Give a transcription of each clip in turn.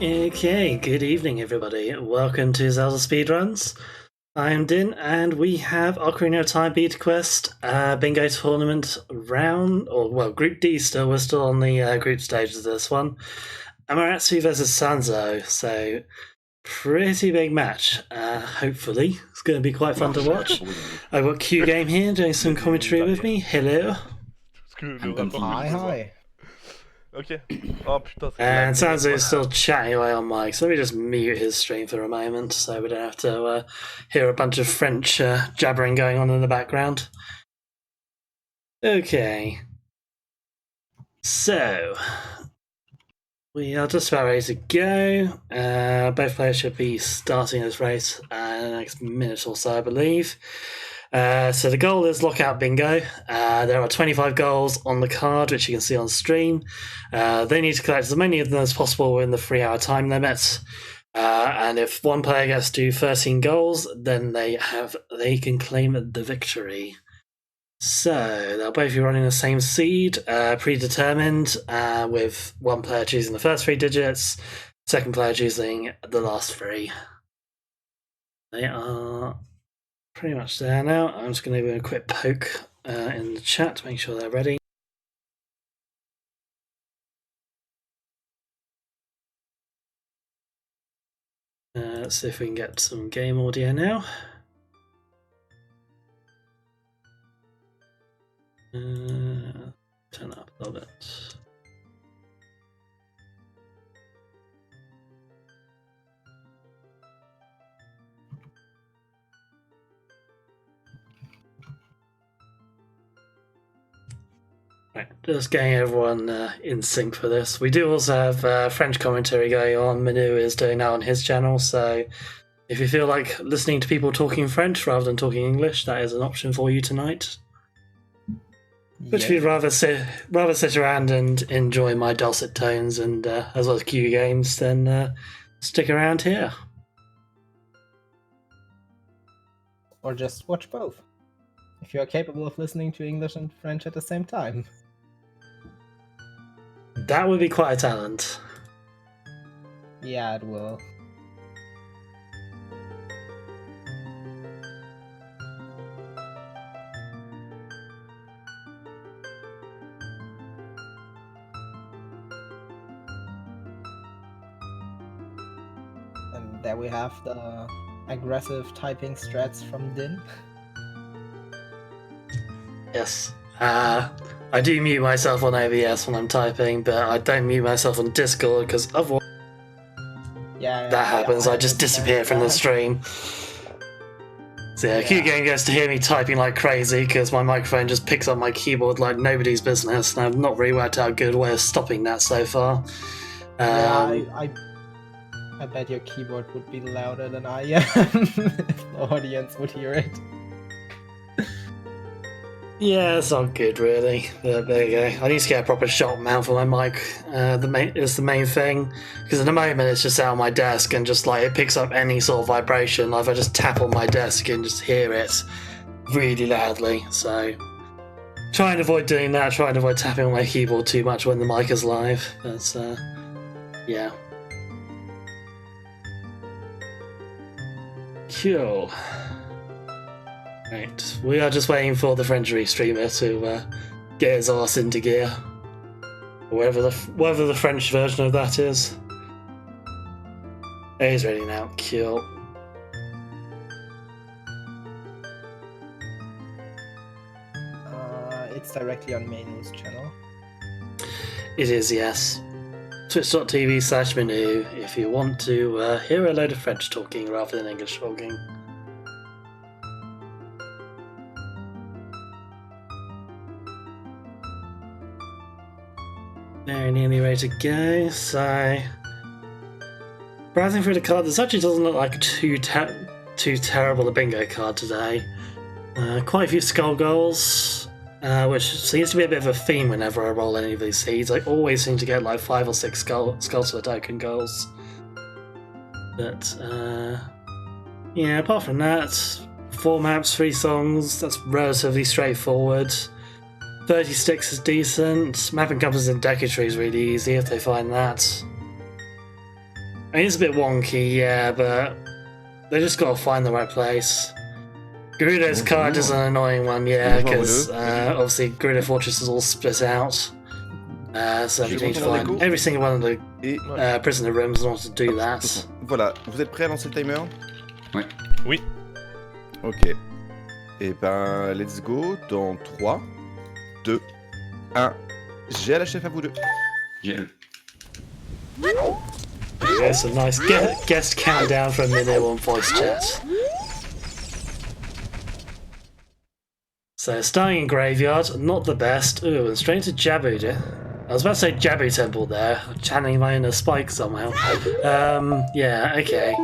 Okay, good evening everybody. Welcome to Zelda Speedruns. I am Din, and we have Ocarina of Time Beta Quest Bingo Tournament round, Group D still. We're still on the group stages of this one. Amateseru versus Sanzeau, so pretty big match. Hopefully, it's going to be quite fun to watch. I've got Q Game here doing some commentary with me. Hello. Hi. Ok. Oh putain, c'est And Sanzeau is still chatting away on mic, so let me just mute his stream for a moment so we don't have to hear a bunch of French jabbering going on in the background. Okay. So, we are just about ready to go. Both players should be starting this race in the next minute or so, I believe. So the goal is Lockout Bingo. There are 25 goals on the card, which you can see on stream. They need to collect as many of them as possible within the 3-hour time limit. And if one player gets to 13 goals, then they can claim the victory. So they'll both be running the same seed, predetermined, with one player choosing the first 3 digits, second player choosing the last 3. They are pretty much there now. I'm just going to do a quick poke in the chat to make sure they're ready. Let's see if we can get some game audio now. Turn up a little bit. Right, just getting everyone in sync for this. We do also have French commentary going on. Manu is doing that on his channel, so if you feel like listening to people talking French rather than talking English, that is an option for you tonight. But if you'd rather sit around and enjoy my dulcet tones and as well as Q games, then stick around here. Or just watch both, if you are capable of listening to English and French at the same time. That would be quite a talent. Yeah, it will. And there we have the aggressive typing strats from Din. Yes. I do mute myself on OBS when I'm typing, but I don't mute myself on Discord because otherwise that happens. I just disappear from the stream. So yeah, Q Game gets to hear me typing like crazy because my microphone just picks up my keyboard like nobody's business, and I've not really worked out a good way of stopping that so far. I bet your keyboard would be louder than I am if the audience would hear it. Yeah, it's not good really, but there you go. I need to get a proper shot mount for my mic. Is the main thing, because at the moment it's just out on my desk and just like it picks up any sort of vibration. Like if I just tap on my desk and just hear it really loudly. So try and avoid doing that. Try and avoid tapping on my keyboard too much when the mic is live. But yeah. Cool. Right, we are just waiting for the French streamer to get his arse into gear, or whatever the French version of that is. He's ready now. Cool. It's directly on Manu's channel. It is, yes. Twitch.tv/Manu if you want to hear a load of French talking rather than English talking. Very nearly ready to go, so browsing through the card, this actually doesn't look like too terrible a bingo card today. Quite a few skull goals, which seems to be a bit of a theme whenever I roll any of these seeds. I always seem to get like 5 or 6 skulls for the token goals. But yeah, apart from that, 4 maps, 3 songs, that's relatively straightforward. 30 sticks is decent. Mapping compasses and decketry is really easy if they find that. I mean, it's a bit wonky, yeah, but they just gotta find the right place. Gerudo's card is an annoying one, yeah, because obviously Gerudo Fortress is all split out. So you need to find every single one of the prisoner rooms in order to do that. Voilà, vous êtes prêts à lancer le timer? Ouais. Oui. Ok. Et ben, let's go dans 3, 2, 1. J'ai à la chef à vous deux. GL. There's a nice guest countdown for a minute on voice chat. So, starting in Graveyard, not the best. Ooh, and straight to Jabu. I was about to say Jabu Temple there, channeling my inner Spike somehow. Yeah, okay.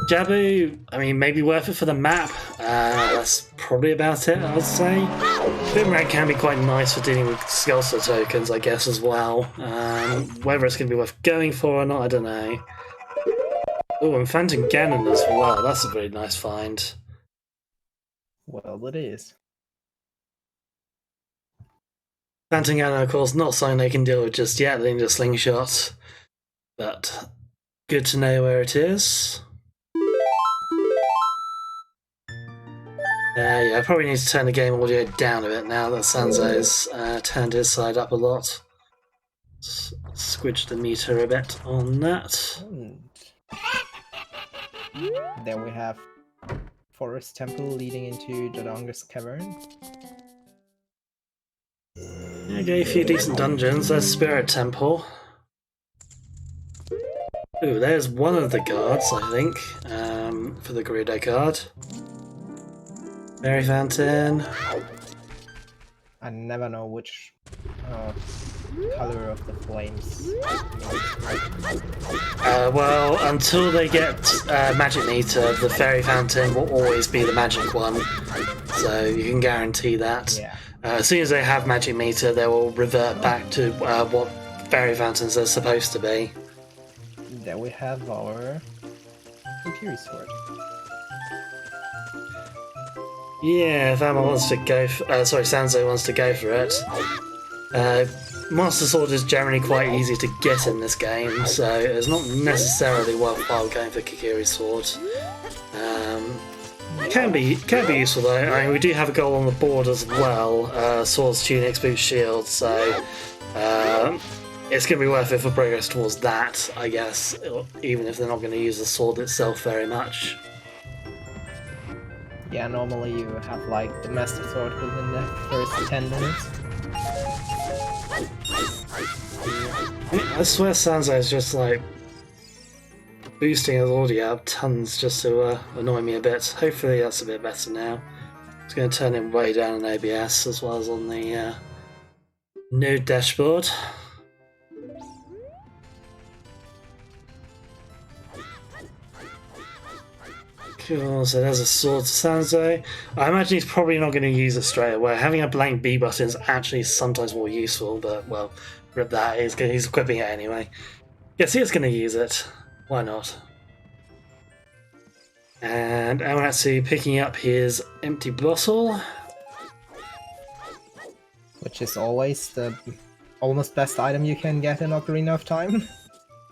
Jabu, I mean, maybe worth it for the map. That's probably about it, I would say. Boomerang can be quite nice for dealing with Skeletor tokens, I guess, as well. Whether it's going to be worth going for or not, I don't know. Oh, and Phantom Ganon as well. That's a very nice find. Well, it is. Phantom Ganon, of course, not something they can deal with just yet. They need a slingshot. But good to know where it is. Yeah, I probably need to turn the game audio down a bit now that Sanzeau's turned his side up a lot. Squidge the meter a bit on that. And then we have Forest Temple leading into Dodonga's Cavern. Okay, a few decent dungeons. There's Spirit Temple. Ooh, there's one of the guards, I think, for the Gerudo card. Fairy Fountain. I never know which color of the flames. Well, until they get Magic Meter, the Fairy Fountain will always be the magic one. So you can guarantee that. Yeah. As soon as they have Magic Meter, they will revert back to what Fairy Fountains are supposed to be. Then we have our Kokiri Sword. Yeah, if Amma wants to go Sanzeau wants to go for it. Master Sword is generally quite easy to get in this game, so it's not necessarily worthwhile going for Kokiri Sword. Can be useful though. I mean, we do have a goal on the board as well. Swords, tunics, boots, shields. So it's going to be worth it for progress towards that, I guess. Even if they're not going to use the sword itself very much. Yeah, normally you have like the Master Sword within the first 10 minutes. I swear Sanzeau is just like boosting his audio up tons just to annoy me a bit. Hopefully that's a bit better now. It's going to turn him way down in OBS as well as on the node dashboard. Cool, so there's a sword to Sanzeau. I imagine he's probably not going to use it straight away. Having a blank B button is actually sometimes more useful, but well, rip that, he's equipping it anyway. Yes, he is going to use it. Why not? And Amateseru picking up his empty bottle. Which is always the almost best item you can get in Ocarina of Time.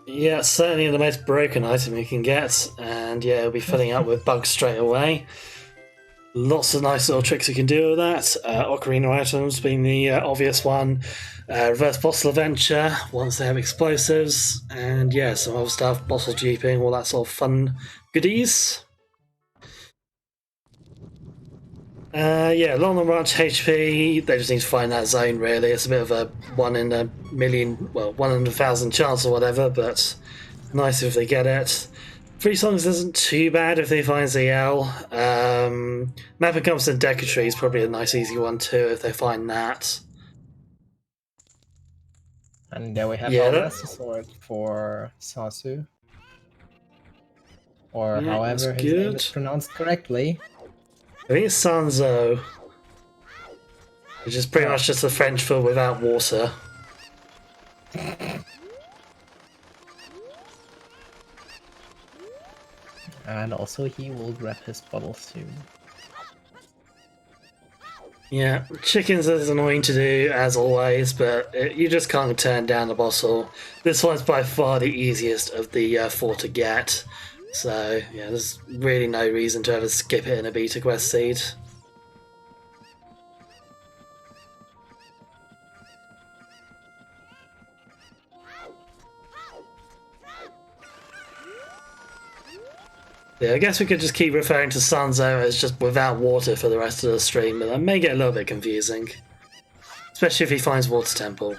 Yeah, certainly the most broken item you can get, and yeah, it'll be filling up with bugs straight away. Lots of nice little tricks you can do with that. Ocarina items being the obvious one. Reverse bottle adventure once they have explosives, and yeah, some other stuff, bottle jeeping, all that sort of fun goodies. Yeah, long and much HP. They just need to find that zone, really. It's a bit of a 1 in a million, well, 1 in 1,000 chance or whatever, but nice if they get it. 3 songs isn't too bad if they find ZL. Map Encompass Decatry is probably a nice easy one too if they find that. And there we have our Master Sword for Sanzeau. Or Yeah, however his name is pronounced correctly. I think it's Sanzeau, which is pretty much just a French for without water. And also he will grab his bottle soon. Yeah, chickens is annoying to do as always, but you just can't turn down the bottle. This one's by far the easiest of the four to get, so yeah, there's really no reason to ever skip it in a beta quest seed. Yeah, I guess we could just keep referring to Sanzeau as just without water for the rest of the stream, but that may get a little bit confusing. Especially if he finds Water Temple.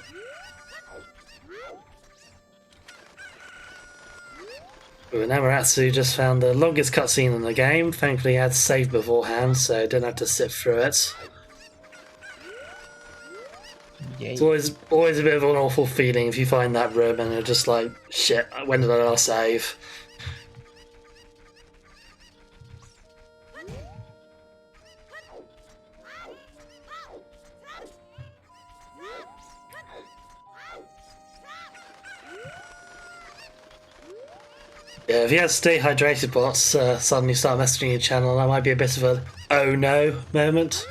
Ooh, and Amateseru just found the longest cutscene in the game. Thankfully he had saved beforehand, so I didn't have to sit through it. Yay. It's always a bit of an awful feeling if you find that room and you're just like, shit, when did I last save? Yeah, if you have stay hydrated bots suddenly start messaging your channel, that might be a bit of a oh no moment.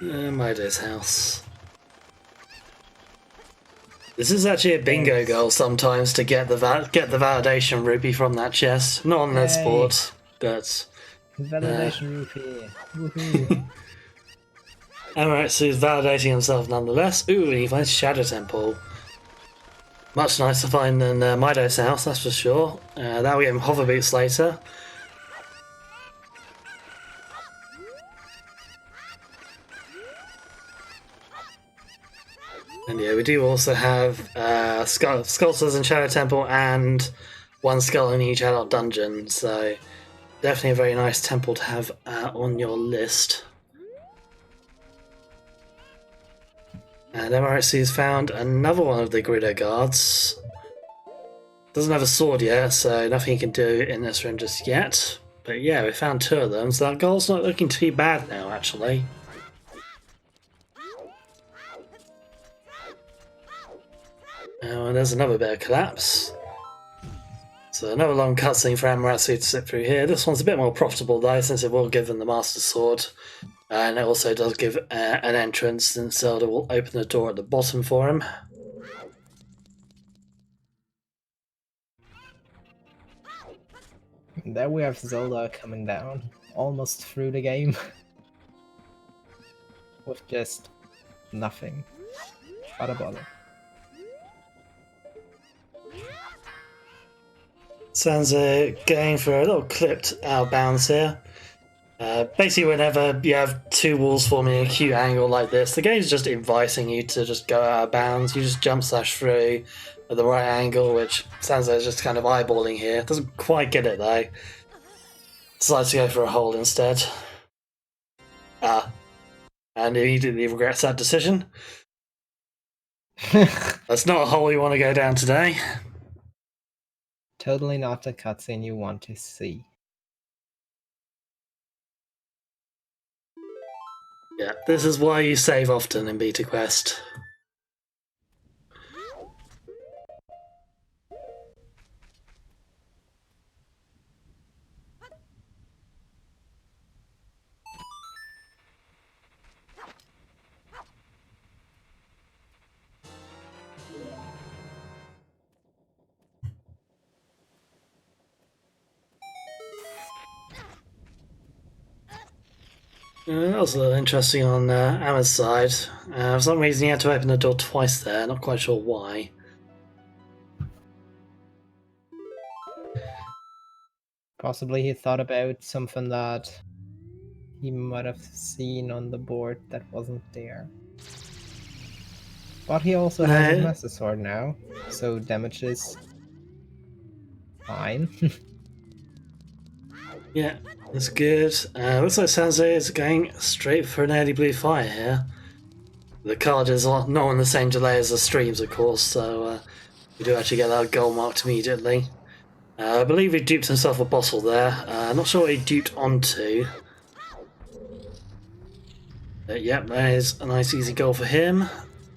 Mida's house. This is actually a bingo goal sometimes to get the validation rupee from that chest. Not on that sport, but Validation rupee. Woohoo. Alright, so he's validating himself nonetheless. Ooh, and he finds Shadow Temple. Much nicer find than Mido's house, that's for sure. That'll get him hover boots later. And yeah, we do also have sculptors in Shadow Temple and one skull in each adult dungeon, so definitely a very nice temple to have on your list. And Amateseru's found another one of the Greedo guards. Doesn't have a sword yet, so nothing he can do in this room just yet. But yeah, we found two of them, so that goal's not looking too bad now, actually. And there's another bit of collapse. So another long cutscene for Amateseru to sit through here. This one's a bit more profitable though, since it will give them the Master Sword. And it also does give an entrance, since Zelda will open the door at the bottom for him. And there we have Zelda coming down, almost through the game. With just nothing. But a bother. Sanzeau going for a little clipped out of bounds here. Basically, whenever you have two walls forming a acute angle like this, the game's just inviting you to just go out of bounds. You just jump slash through at the right angle, which Sanzeu's just kind of eyeballing here. Doesn't quite get it though. Decides to go for a hole instead. And immediately regrets that decision. That's not a hole you want to go down today. Totally not the cutscene you want to see. Yeah, this is why you save often in Beta Quest. That was a little interesting on Amma's side. For some reason he had to open the door twice there, not quite sure why. Possibly he thought about something that he might have seen on the board that wasn't there. But he also has his Master Sword now, so damage is fine. Yeah, that's good. Looks like Sanzeau is going straight for an early blue fire here. The card is not on the same delay as the streams, of course, so we do actually get that goal marked immediately. I believe he duped himself a bottle there. I'm not sure what he duped onto. Yep, that is a nice easy goal for him.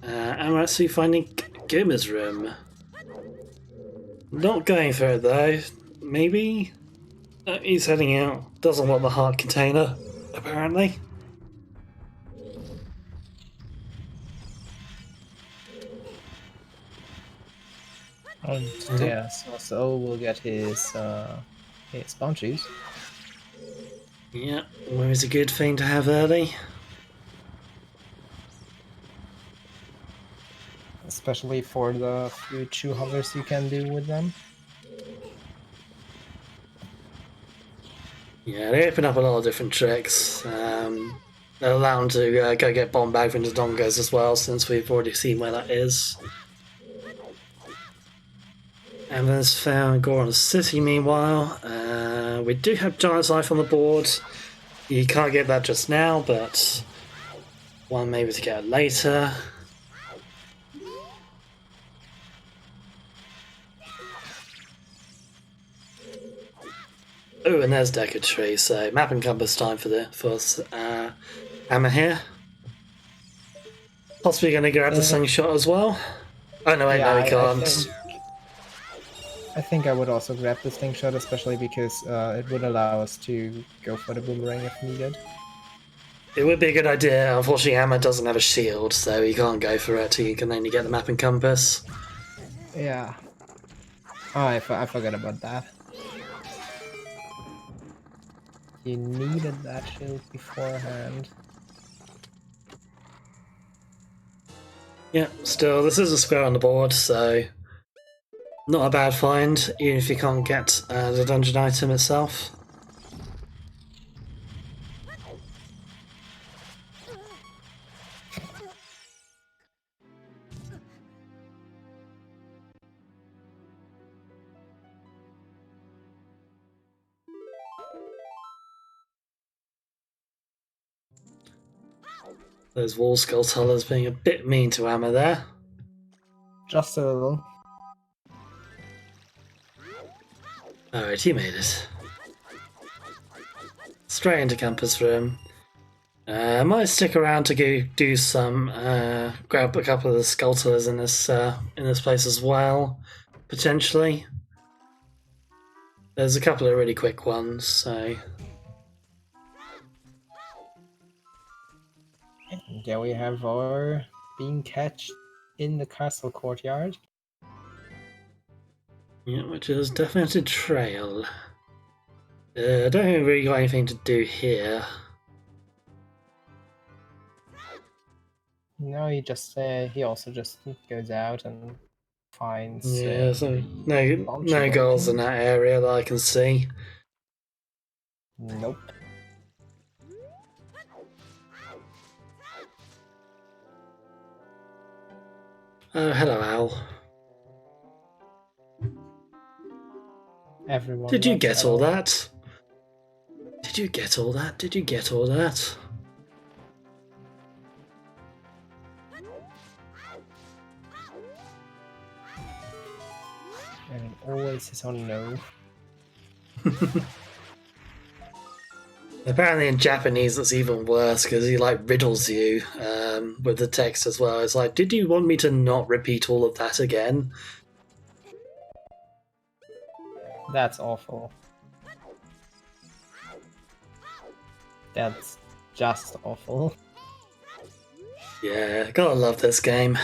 Amateseru finding Guma's room. Not going for it though. Maybe? He's heading out. Doesn't want the heart container, apparently. And yeah, Sanzeau will get his bounties. Yeah, always a good thing to have early. Especially for the few 200s you can do with them. Yeah, they open up a lot of different tricks. They're allowed to go get bomb bag from the dongos as well, since we've already seen where that is. And there's found Goron City meanwhile. We do have Giant's Life on the board. You can't get that just now, but one maybe to get it later. Oh, and there's Decker Tree, so map and compass time for Hammer here. Possibly going to grab the slingshot as well. Oh no, wait, no, he can't. I think I would also grab the slingshot, especially because it would allow us to go for the boomerang if needed. It would be a good idea. Unfortunately, Hammer doesn't have a shield, so he can't go for it. He can only get the map and compass. Yeah. Oh, I forgot about that. You needed that shield beforehand. Yeah, still, this is a square on the board, so not a bad find, even if you can't get the dungeon item itself. Those wall skull tullers being a bit mean to Hammer there. Just a little. Alright, he made it. Straight into campus room. Might stick around to go do some grab a couple of the skull tullers in this place as well, potentially. There's a couple of really quick ones, so. And there we have our being catched in the castle courtyard. Yeah, which is definitely a trail. I don't think we've really got anything to do here. No, he also just goes out and finds. Yeah, so no goals in that area that I can see. Nope. Oh, hello, Al. Everyone. Did you loves get Al. all that? Did you get all that? Did you get all that? And it always is on no. Apparently in Japanese it's even worse because he like riddles you with the text as well. It's like, did you want me to not repeat all of that again? That's awful. That's just awful. Yeah, gotta love this game.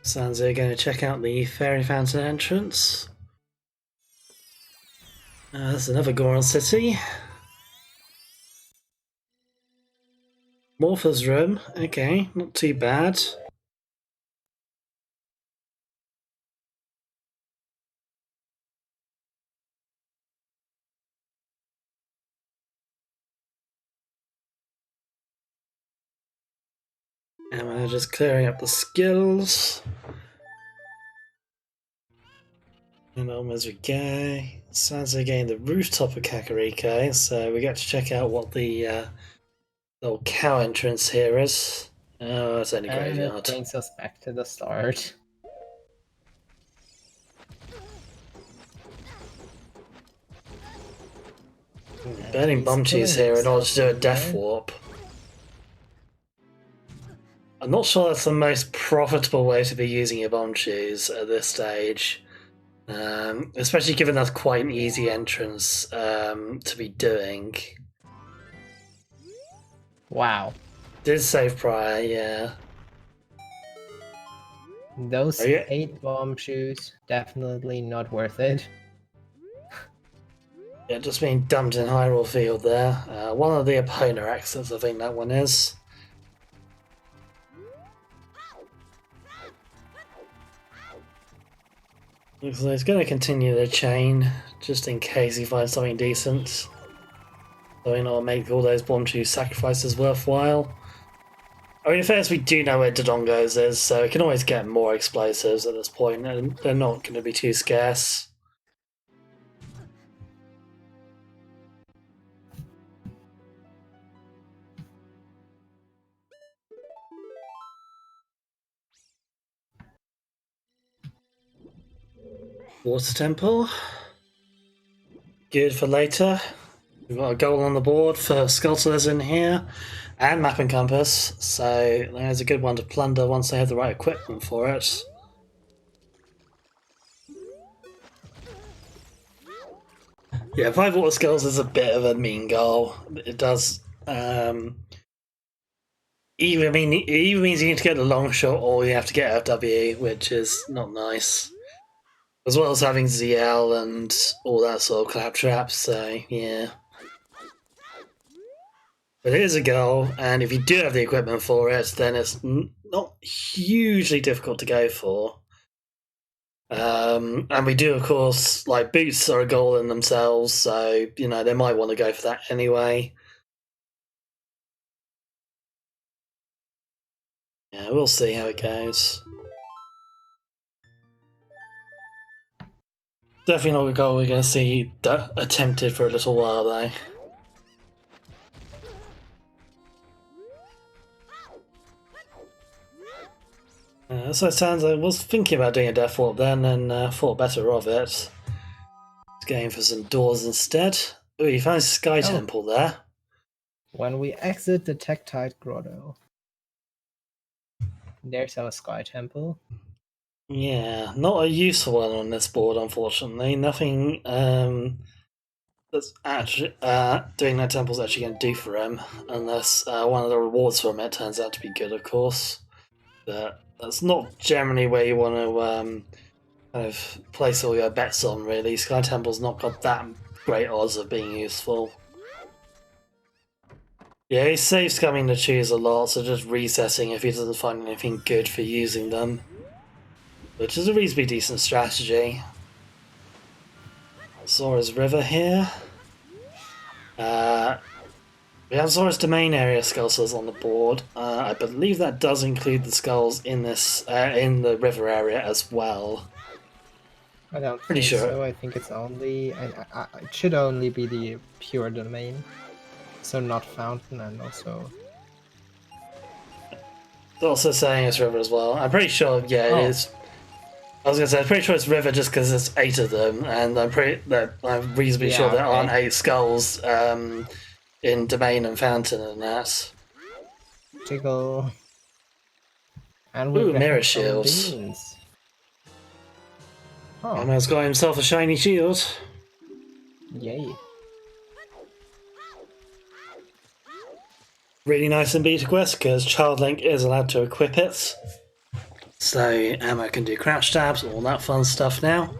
Sanzeau going to check out the Fairy Fountain entrance. There's another Goron City. Morpher's room. Okay, not too bad. And we're just clearing up the skills. And on as we go. Sanzeau getting the rooftop of Kakariko, so we get to check out what the little cow entrance here is. Oh, it's only And it graveyard. brings us back to the start. Burning He's bomb cheese killing here in order to do a himself death there. warp. I'm not sure that's the most profitable way to be using your bomb cheese at this stage. Especially given that's quite an easy entrance to be doing. Wow. Did save prior, yeah. Those Oh, yeah. 8 bomb shoes, definitely not worth it. Yeah, just being dumped in Hyrule Field there. One of the Epona exits, I think that one is. Looks like he's going to continue the chain, just in case he finds something decent. So he'll make all those bomb shoe sacrifices worthwhile. I mean, first we do know where Dodongo's is, so we can always get more explosives at this point, and they're not going to be too scarce. Water Temple. Good for later. We've got a goal on the board for Sculptors in here, and Map and Compass, so there's a good one to plunder once they have the right equipment for it. Yeah, 5 water skulls is a bit of a mean goal. It does. Either means you need to get the long shot or you have to get FW, which is not nice. As well as having ZL and all that sort of claptrap, so yeah. But it is a goal, and if you do have the equipment for it, then it's not hugely difficult to go for. And we do, of course, like, boots are a goal in themselves, so, you know, they might want to go for that anyway. Yeah, we'll see how it goes. Definitely not a goal we're going to see attempted for a little while, though. So Sanzeau was thinking about doing a death warp then and thought better of it. He's going for some doors instead. Oh, he found Sky Temple there. When we exit the Tektite Grotto, there's our Sky Temple. Yeah, not a useful one on this board, unfortunately. Nothing that's actually doing that temple's actually going to do for him, unless one of the rewards from it turns out to be good, of course. But that's not generally where you want to kind of place all your bets on, really. Sky Temple's not got that great odds of being useful. Yeah, he saves coming to choose a lot, so just resetting if he doesn't find anything good for using them. Which is a reasonably decent strategy. Zora's River here. We have Zora's Domain area skulls on the board. I believe that does include the skulls in this in the river area as well. I don't Pretty think sure. so. I think it's only it should only be the pure domain, so not fountain, and also. It's also saying it's river as well. I'm pretty sure. Yeah, it is. I was gonna say, I'm pretty sure it's river just because there's 8 of them, and I'm reasonably sure there aren't 8 skulls in domain and fountain and that. Jiggle. And we're mirror shields. Beans. Huh. Emma's got himself a shiny shield. Yay. Really nice in Beta Quest because Child Link is allowed to equip it. So Emma can do crouch stabs, all that fun stuff now.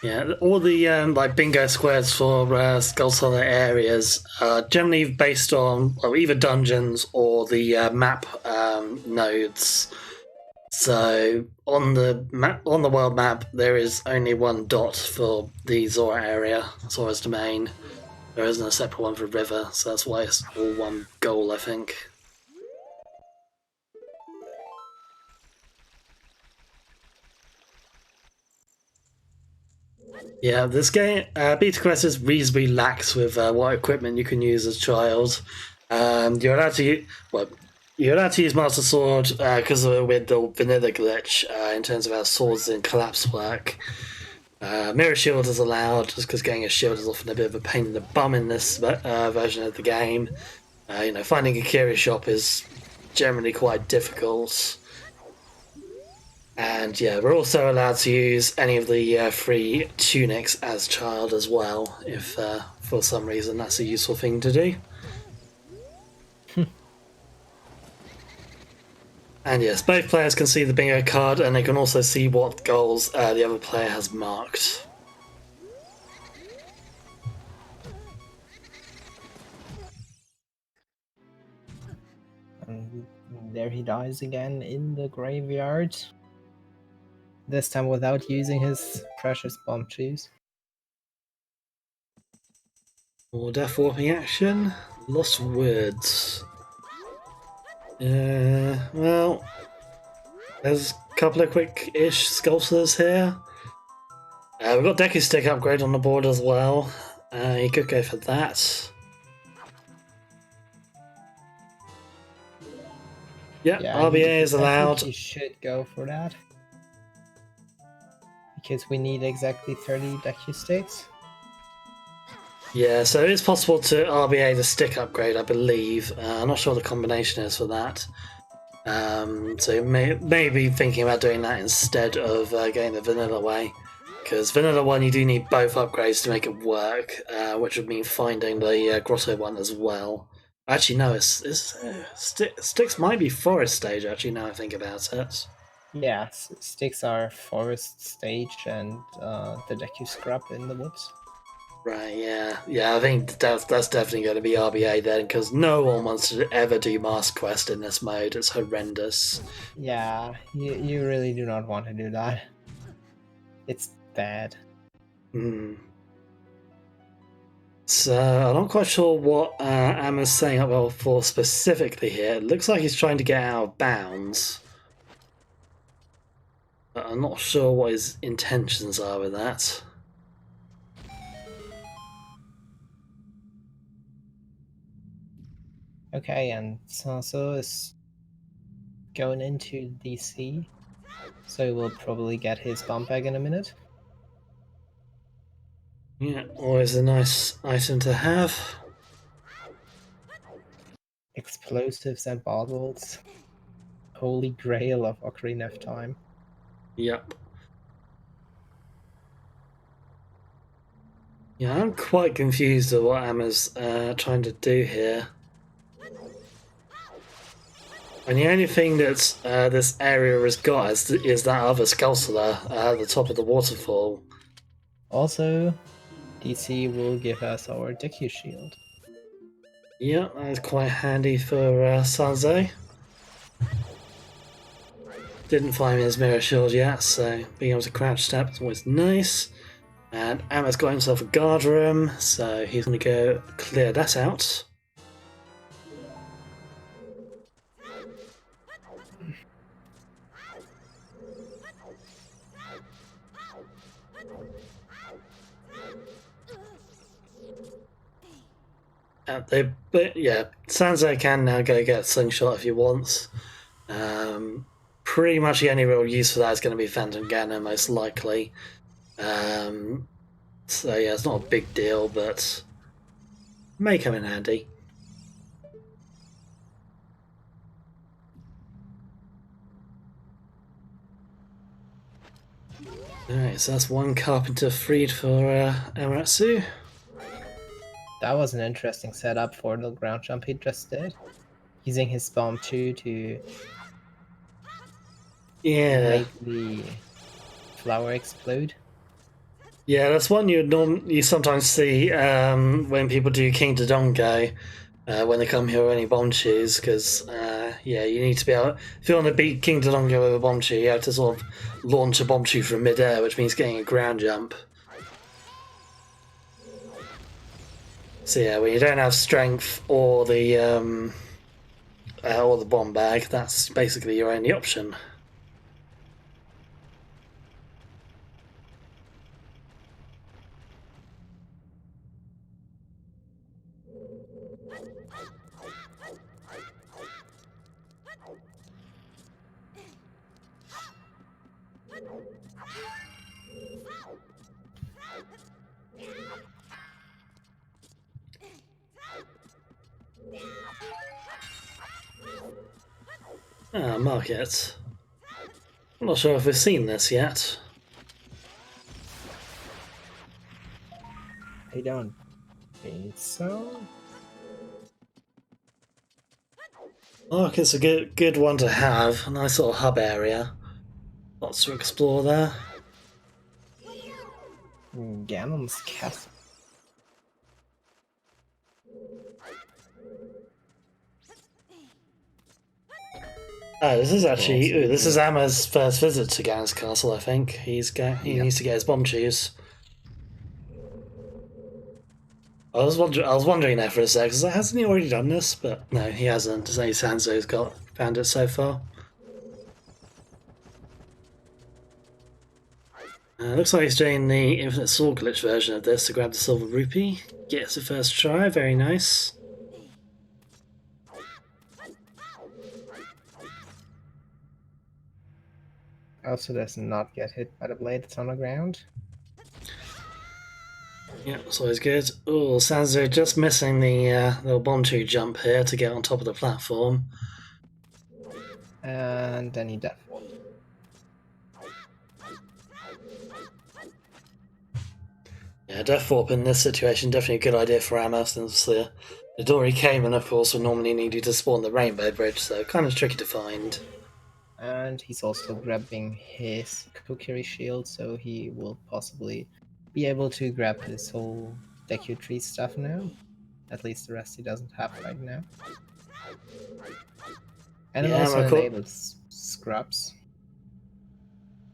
Yeah, all the like bingo squares for Skull Solid areas are generally based on either dungeons or the map nodes. So on the world map, there is only one dot for the Zora area, Zora's Domain. There isn't a separate one for River, so that's why it's all one goal, I think. Yeah, this game, Beta Quest is reasonably lax with what equipment you can use as a child. You're allowed to use Master Sword because with the vanilla glitch in terms of how swords and collapse work. Mirror shield is allowed just because getting a shield is often a bit of a pain in the bum in this version of the game. Finding a Kiri shop is generally quite difficult. And yeah, we're also allowed to use any of the free tunics as child as well, if for some reason that's a useful thing to do. And yes, both players can see the bingo card, and they can also see what goals the other player has marked. And there he dies again in the graveyard. This time without using his precious bomb juice. More death warping action. Lost words. Well, there's a couple of quick-ish sculptors here. We've got Deku Stick upgrade on the board as well. You could go for that. Yeah, RBA is allowed. I think you should go for that. Because we need exactly 30 Deku Sticks. Yeah, so it's possible to RBA the stick upgrade, I believe. I'm not sure the combination is for that. So you may be thinking about doing that instead of getting the vanilla way. Because vanilla one, you do need both upgrades to make it work, which would mean finding the grotto one as well. Actually, no, sticks might be forest stage, actually, now I think about it. Yeah, sticks are forest stage and the Deku Scrub in the woods. Right, yeah, I think that's definitely going to be RBA then, because no one wants to ever do Mask Quest in this mode. It's horrendous. Yeah, you really do not want to do that. It's bad. So I'm not quite sure what Amma's saying up well for specifically here. It looks like he's trying to get out of bounds. But I'm not sure what his intentions are with that. Okay, and Sanzeau is going into DC, so we'll probably get his bomb bag in a minute. Yeah, always a nice item to have. Explosives and bottles. Holy grail of Ocarina of Time. Yep. Yeah, I'm quite confused at what Amma's trying to do here. And the only thing that this area has got is that other sculptor at the top of the waterfall. Also, DC will give us our Deku Shield. Yeah, that's quite handy for Sanzeau. Didn't find his mirror shield yet, so being able to crouch step is always nice. And Amma's got himself a guard room, so he's going to go clear that out. But yeah, Sanzeau can now go get Slingshot if he wants. Pretty much the only real use for that is going to be Phantom Gunner, most likely. So yeah, it's not a big deal, but may come in handy. Alright, so that's one carpenter freed for Amateseru. That was an interesting setup for the ground jump he just did. Using his bomb 2 to make the flower explode. Yeah, that's one you sometimes see when people do King Dodongo when they come here with any bomb shoes, because yeah, you need to be able. If you want to beat King Dodongo with a bomb shoe, you have to sort of launch a bomb shoe from mid-air, which means getting a ground jump. So yeah, when you don't have strength or the bomb bag, that's basically your only option. Market. I'm not sure if we've seen this yet. I don't think so. Market's a good one to have. A nice little hub area. Lots to explore there. Ganon's Castle. Oh, this is actually. Also Ooh, this is good. Amma's first visit to Ganon's Castle, I think. He Yep. needs to get his bomb shoes. I was wondering there for a sec, because hasn't he already done this? But no, he hasn't. It's only Sanzou's found it so far. Looks like he's doing the infinite sword glitch version of this to grab the silver rupee. Gets the first try, very nice. Also does not get hit by the blade that's on the ground. Yeah, it's always good. Oh, Sanzeau just missing the little Bontu jump here to get on top of the platform. And then he died. Yeah, Death Warp in this situation definitely a good idea for Amma, since the Dory came and of course would normally need you to spawn the Rainbow Bridge, so kind of tricky to find. And he's also grabbing his Kokiri shield, so he will possibly be able to grab his whole Deku Tree stuff now. At least the rest he doesn't have right now. And it Yeah, also Amma, enables scrubs.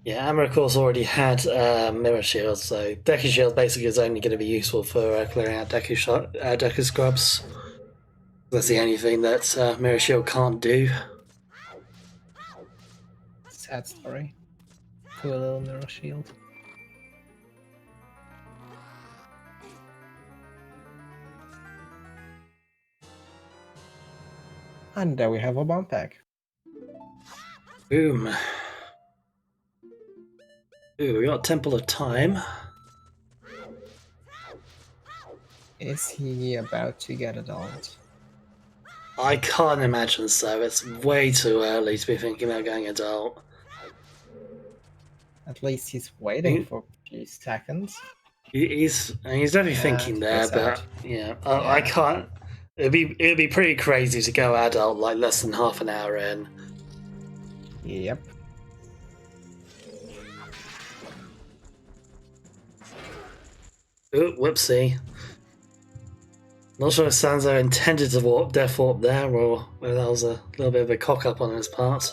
yeah, Amma of course already had Mirror Shield, so Deku Shield basically is only going to be useful for clearing out Deku Scrubs. That's the only thing that Mirror Shield can't do. Sad story. Poor little mirror shield. And there we have a bomb pack. Boom. Ooh, we got Temple of Time. Is he about to get adult? I can't imagine so. It's way too early to be thinking about going adult. At least he's waiting for a few seconds. He's definitely thinking there, goes but out. yeah, I can't. It'd be pretty crazy to go adult like less than half an hour in. Yep. Ooh, whoopsie. Not sure if Sanzeau intended to Death Warp there, or whether that was a little bit of a cock up on his part.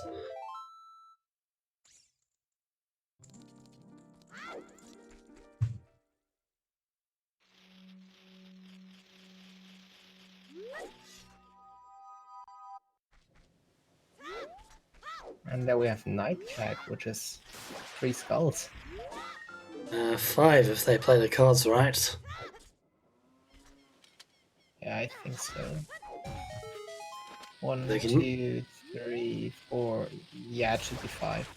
And then we have Night Cat, which is 3 skulls. 5 if they play the cards right. Yeah, I think so. 1, They can- 2, 3, 4. Yeah, it should be 5.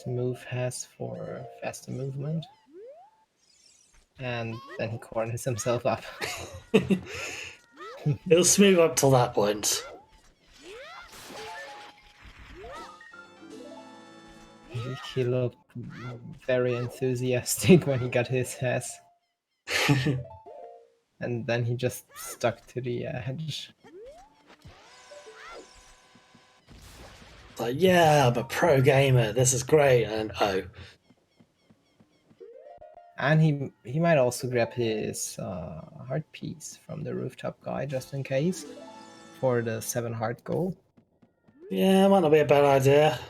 Move has for faster movement. And then he corners himself up. It'll smooth up till that point. He looked very enthusiastic when he got his ass. And then he just stuck to the edge. Like, yeah, I'm a pro gamer. This is great. And oh, And he might also grab his heart piece from the rooftop guy just in case for the 7 heart goal. yeah, might not be a bad idea.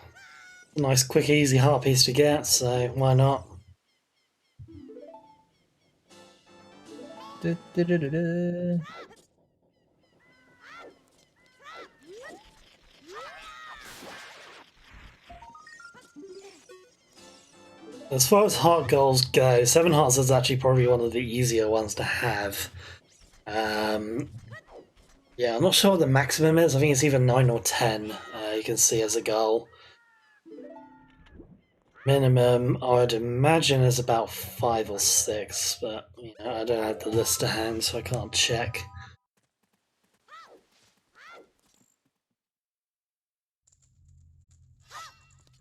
Nice, quick, easy heart piece to get. So why not? Du-du-du-du-du. As far as heart goals go, 7 hearts is actually probably one of the easier ones to have. Yeah, I'm not sure what the maximum is. I think it's either 9 or 10 you can see as a goal. Minimum, I would imagine, is about 5 or 6, but I don't have the list to hand, so I can't check.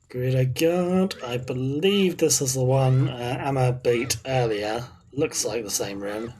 Greedo Guard, I believe this is the one Amma beat earlier. Looks like the same room.